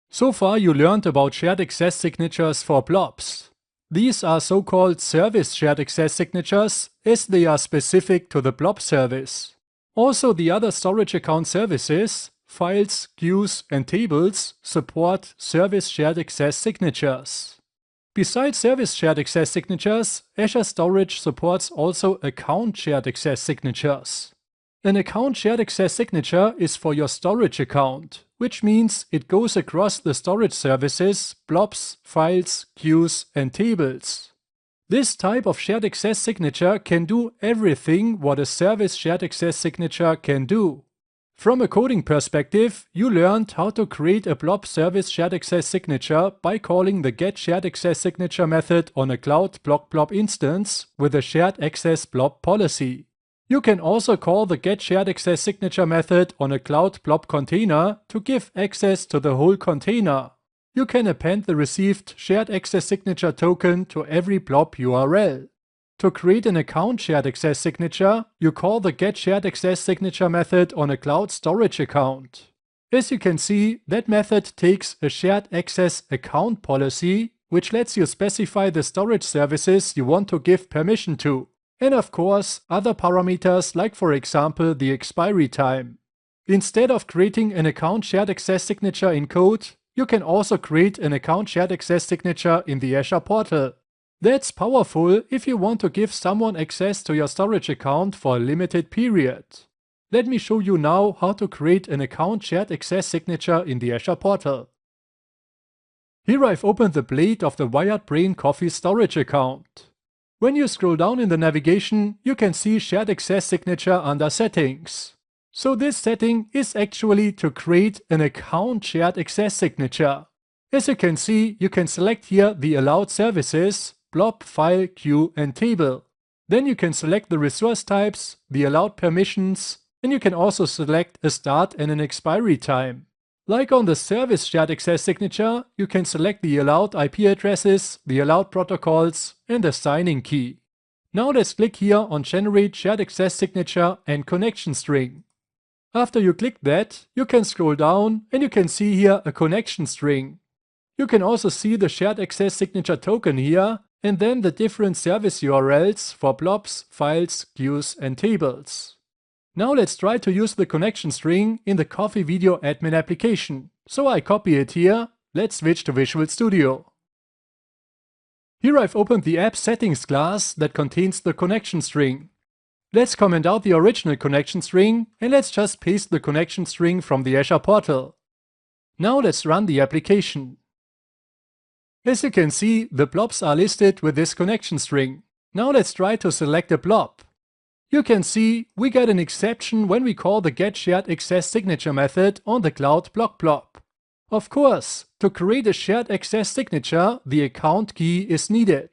So far you learned about shared access signatures for blobs. These are so-called service shared access signatures as they are specific to the blob service. Also the other storage account services, files, queues and tables support service shared access signatures. Besides service shared access signatures, Azure Storage supports also account shared access signatures. An account shared access signature is for your storage account, which means it goes across the storage services, blobs, files, queues and tables. This type of shared access signature can do everything what a service shared access signature can do. From a coding perspective, you learned how to create a blob service shared access signature by calling the getSharedAccessSignature method on a Cloud blob instance with a shared access blob policy. You can also call the getSharedAccessSignature method on a Cloud blob container to give access to the whole container. You can append the received shared access signature token to every blob URL. To create an account shared access signature, you call the getSharedAccessSignature method on a Cloud storage account. As you can see, that method takes a shared access account policy, which lets you specify the storage services you want to give permission to. And of course, other parameters like for example the expiry time. Instead of creating an account shared access signature in code, you can also create an account shared access signature in the Azure portal. That's powerful if you want to give someone access to your storage account for a limited period. Let me show you now how to create an account shared access signature in the Azure portal. Here I've opened the blade of the Wired Brain Coffee storage account. When you scroll down in the navigation, you can see Shared Access Signature under Settings. So this setting is actually to create an account shared access signature. As you can see, you can select here the allowed services, blob, file, queue and table. Then you can select the resource types, the allowed permissions, and you can also select a start and an expiry time. Like on the service shared access signature, you can select the allowed IP addresses, the allowed protocols, and the signing key. Now let's click here on Generate Shared Access Signature and Connection String. After you click that, you can scroll down and you can see here a connection string. You can also see the Shared Access Signature token here, and then the different service URLs for blobs, files, queues, and tables. Now let's try to use the connection string in the Coffee Video Admin application. So I copy it here. Let's switch to Visual Studio. Here I've opened the app settings class that contains the connection string. Let's comment out the original connection string and let's just paste the connection string from the Azure portal. Now let's run the application. As you can see, the blobs are listed with this connection string. Now let's try to select a blob. You can see we get an exception when we call the getSharedAccessSignature method on the Cloud blob. Of course, to create a shared access signature, the account key is needed.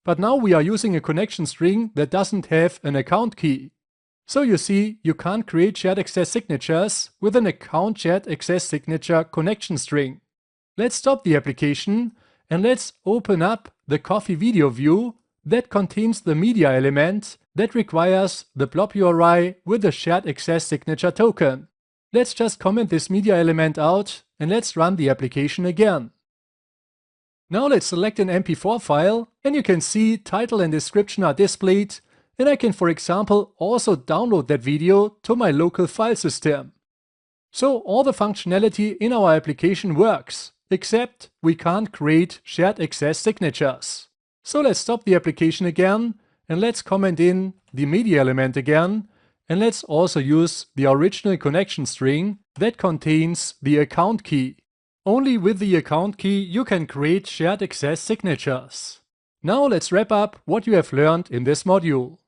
But now we are using a connection string that doesn't have an account key. So you see, you can't create shared access signatures with an account shared access signature connection string. Let's stop the application and let's open up the Coffee Video view that contains the media element that requires the blob URI with the shared access signature token. Let's just comment this media element out and let's run the application again. Now let's select an MP4 file and you can see title and description are displayed, and I can for example also download that video to my local file system. So all the functionality in our application works, except we can't create shared access signatures. So let's stop the application again and let's comment in the media element again, and let's also use the original connection string that contains the account key. Only with the account key you can create shared access signatures. Now let's wrap up what you have learned in this module.